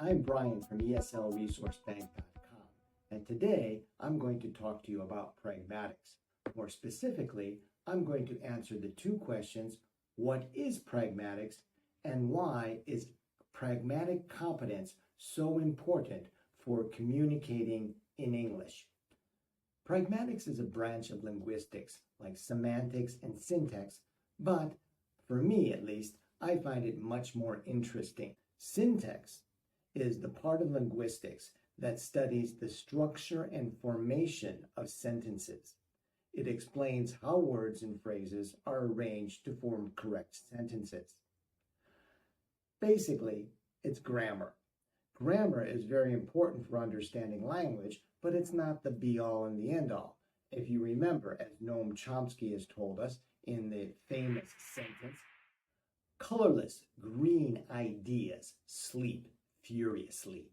I'm Brian from ESLResourceBank.com, and today I'm going to talk to you about pragmatics. More specifically, I'm going to answer the two questions: what is pragmatics, and why is pragmatic competence so important for communicating in English? Pragmatics is a branch of linguistics, like semantics and syntax, but for me at least, I find it much more interesting. Syntax is the part of linguistics that studies the structure and formation of sentences. It explains how words and phrases are arranged to form correct sentences. Basically, it's grammar. Grammar is very important for understanding language, but it's not the be-all and the end-all. If you remember, as Noam Chomsky has told us in the famous sentence, colorless green ideas sleep furiously.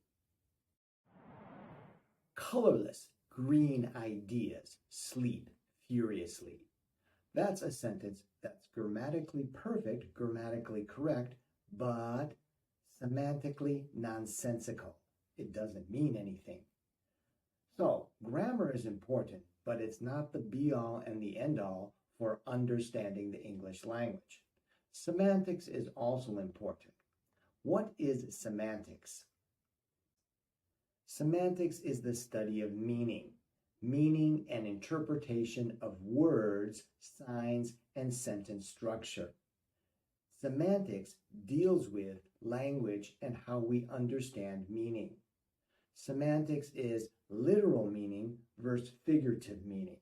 Colorless green ideas sleep furiously. That's a sentence that's grammatically perfect, grammatically correct, but semantically nonsensical. It doesn't mean anything. So, grammar is important, but it's not the be-all and the end-all for understanding the English language. Semantics is also important. What is semantics? Semantics is the study of meaning and interpretation of words, signs, and sentence structure. Semantics deals with language and how we understand meaning. Semantics is literal meaning versus figurative meaning.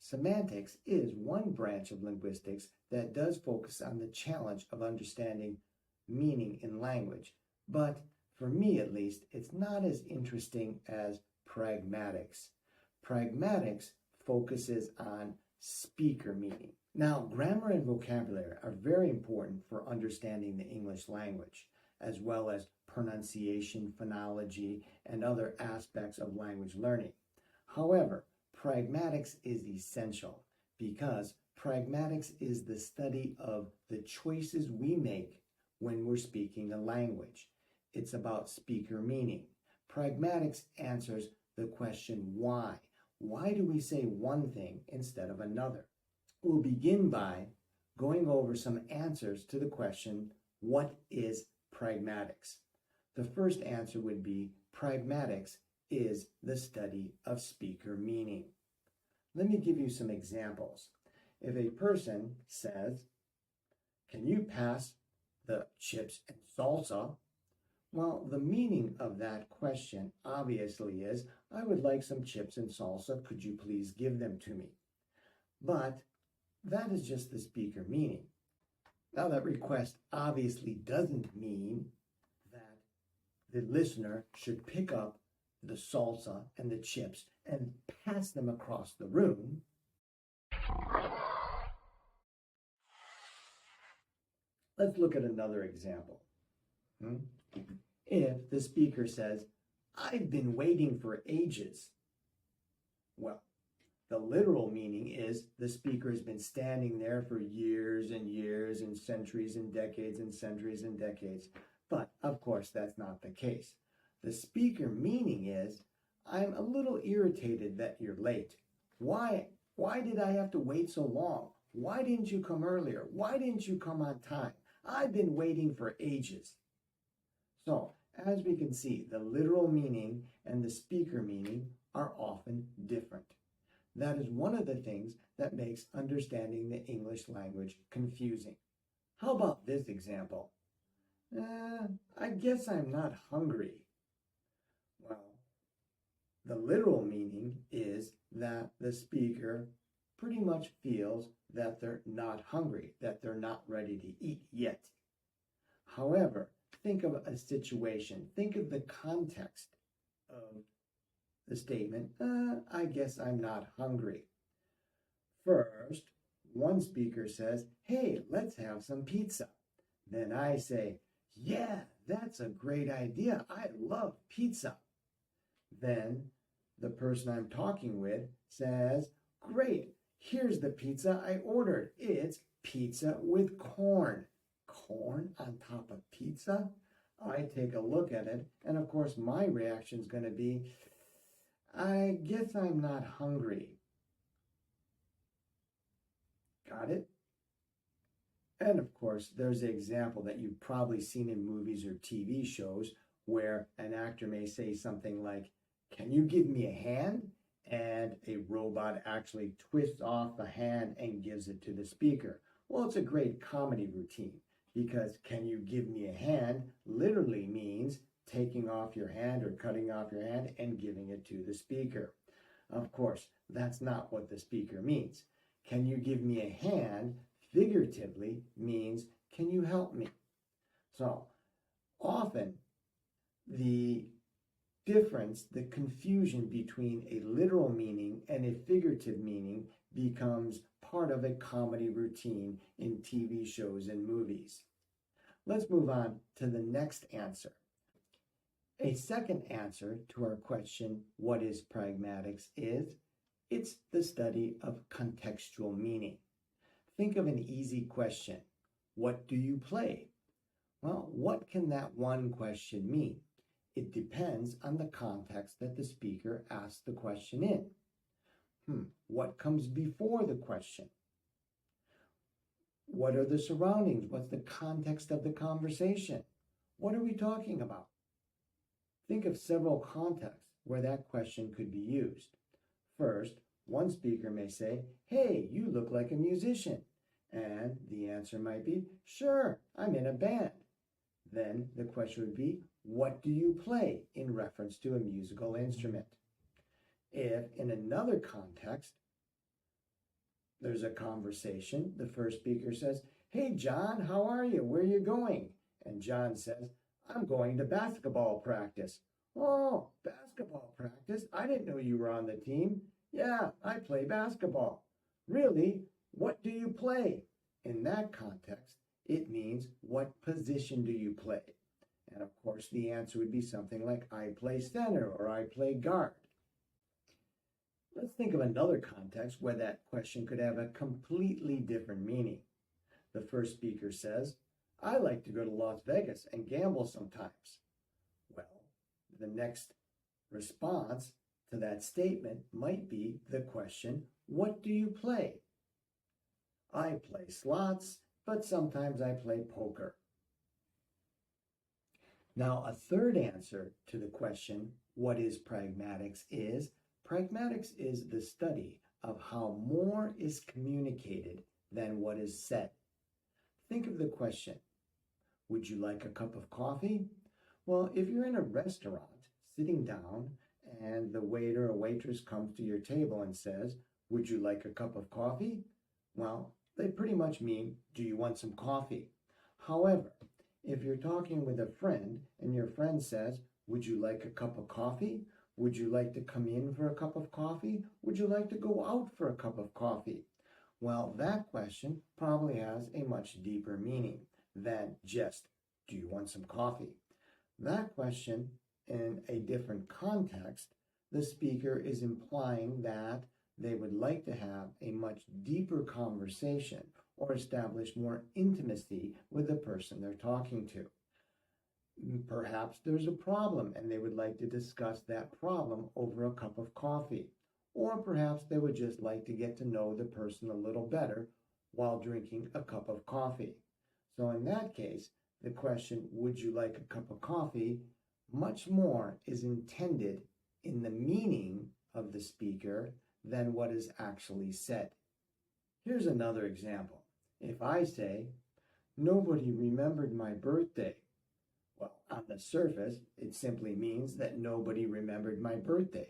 Semantics is one branch of linguistics that does focus on the challenge of understanding meaning in language, but for me at least, it's not as interesting as pragmatics. Pragmatics focuses on speaker meaning. Now, grammar and vocabulary are very important for understanding the English language, as well as pronunciation, phonology, and other aspects of language learning. However, pragmatics is essential because pragmatics is the study of the choices we make when we're speaking a language. It's about speaker meaning. Pragmatics answers the question why. Why do we say one thing instead of another? We'll begin by going over some answers to the question, what is pragmatics? The first answer would be pragmatics is the study of speaker meaning. Let me give you some examples. If a person says, "Can you pass the chips and salsa?" Well, the meaning of that question obviously is, I would like some chips and salsa. Could you please give them to me? But that is just the speaker meaning. Now, that request obviously doesn't mean that the listener should pick up the salsa and the chips and pass them across the room. Let's look at another example. If the speaker says, "I've been waiting for ages," well, the literal meaning is the speaker has been standing there for years and years and centuries and decades and centuries and decades. But, of course, that's not the case. The speaker meaning is, I'm a little irritated that you're late. Why did I have to wait so long? Why didn't you come earlier? Why didn't you come on time? I've been waiting for ages. So, as we can see, the literal meaning and the speaker meaning are often different. That is one of the things that makes understanding the English language confusing. How about this example? I guess I'm not hungry. Well, the literal meaning is that the speaker pretty much feels that they're not hungry, that they're not ready to eat yet. However, think of a situation, think of the context of the statement, I guess I'm not hungry. First, one speaker says, "Hey, let's have some pizza." Then I say, "Yeah, that's a great idea. I love pizza." Then the person I'm talking with says, "Great, here's the pizza I ordered. It's pizza with corn." Corn on top of pizza? I take a look at it, and of course my reaction is going to be, I guess I'm not hungry. Got it? And of course, there's an example that you've probably seen in movies or TV shows where an actor may say something like, can you give me a hand? And a robot actually twists off the hand and gives it to the speaker. Well, it's a great comedy routine because can you give me a hand literally means taking off your hand or cutting off your hand and giving it to the speaker. Of course, that's not what the speaker means. Can you give me a hand figuratively means, can you help me? So often the difference, the confusion between a literal meaning and a figurative meaning becomes part of a comedy routine in TV shows and movies. Let's move on to the next answer. A second answer to our question, what is pragmatics, is it's the study of contextual meaning. Think of an easy question. What do you play? Well, what can that one question mean? It depends on the context that the speaker asks the question in. What comes before the question? What are the surroundings? What's the context of the conversation? What are we talking about? Think of several contexts where that question could be used. First, one speaker may say, hey, you look like a musician. And the answer might be, sure, I'm in a band. Then the question would be, what do you play, in reference to a musical instrument? If in another context, there's a conversation, the first speaker says, hey, John, how are you? Where are you going? And John says, I'm going to basketball practice. Oh, basketball practice? I didn't know you were on the team. Yeah, I play basketball. Really? What do you play? In that context, it means what position do you play? And of course, the answer would be something like I play center or I play guard. Let's think of another context where that question could have a completely different meaning. The first speaker says, I like to go to Las Vegas and gamble sometimes. Well, the next response to that statement might be the question, what do you play? I play slots, but sometimes I play poker. Now, a third answer to the question, what is pragmatics, is pragmatics is the study of how more is communicated than what is said. Think of the question, would you like a cup of coffee? Well, if you're in a restaurant sitting down and the waiter or waitress comes to your table and says, would you like a cup of coffee? Well, they pretty much mean, do you want some coffee? However, if you're talking with a friend and your friend says, would you like a cup of coffee? Would you like to come in for a cup of coffee? Would you like to go out for a cup of coffee? Well, that question probably has a much deeper meaning than just, do you want some coffee? That question, in a different context, the speaker is implying that they would like to have a much deeper conversation or establish more intimacy with the person they're talking to. Perhaps there's a problem and they would like to discuss that problem over a cup of coffee. Or perhaps they would just like to get to know the person a little better while drinking a cup of coffee. So in that case, the question, would you like a cup of coffee, much more is intended in the meaning of the speaker than what is actually said. Here's another example. If I say, nobody remembered my birthday, well, on the surface, it simply means that nobody remembered my birthday.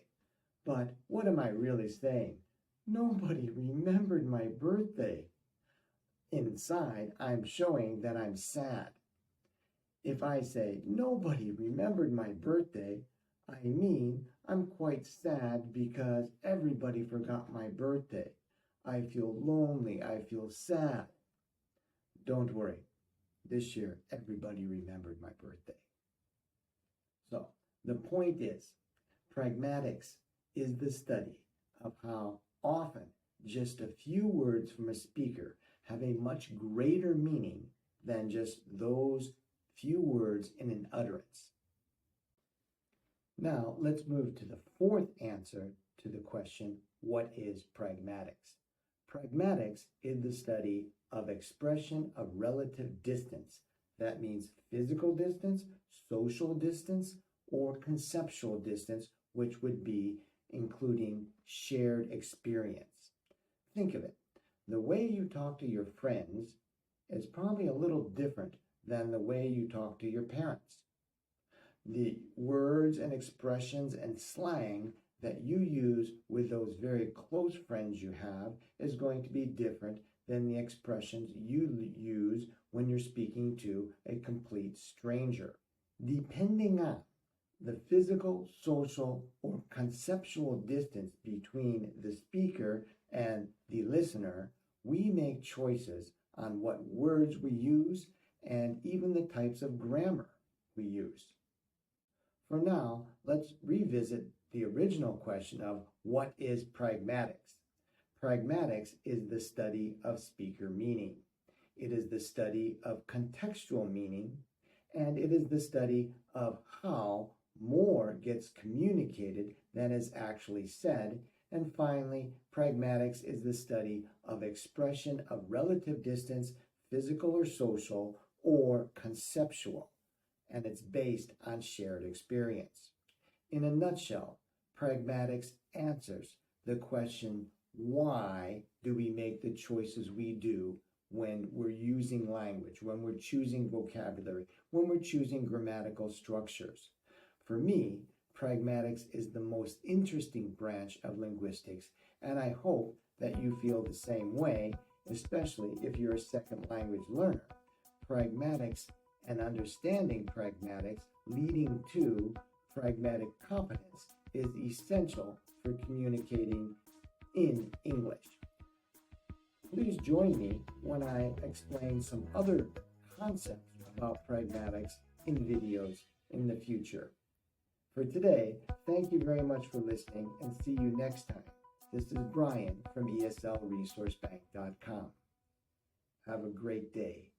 But what am I really saying? Nobody remembered my birthday. Inside, I'm showing that I'm sad. If I say, nobody remembered my birthday, I mean I'm quite sad because everybody forgot my birthday. I feel lonely. I feel sad. Don't worry. This year, everybody remembered my birthday. So, the point is, pragmatics is the study of how often just a few words from a speaker have a much greater meaning than just those few words in an utterance. Now, let's move to the fourth answer to the question, what is pragmatics? Pragmatics is the study of expression of relative distance. That means physical distance, social distance, or conceptual distance, which would be including shared experience. Think of it. The way you talk to your friends is probably a little different than the way you talk to your parents. The words and expressions and slang that you use with those very close friends you have is going to be different than the expressions you use when you're speaking to a complete stranger. Depending on the physical, social, or conceptual distance between the speaker and the listener, we make choices on what words we use and even the types of grammar we use. For now, let's revisit the original question of what is pragmatics? Pragmatics is the study of speaker meaning. It is the study of contextual meaning, and it is the study of how more gets communicated than is actually said. And finally, pragmatics is the study of expression of relative distance, physical or social, or conceptual, and it's based on shared experience. In a nutshell, pragmatics answers the question, why do we make the choices we do when we're using language, when we're choosing vocabulary, when we're choosing grammatical structures? For me, pragmatics is the most interesting branch of linguistics, and I hope that you feel the same way, especially if you're a second language learner. Pragmatics and understanding pragmatics leading to pragmatic competence is essential for communicating in English. Please join me when I explain some other concepts about pragmatics in videos in the future. For today, thank you very much for listening and see you next time. This is Brian from ESLResourceBank.com. Have a great day.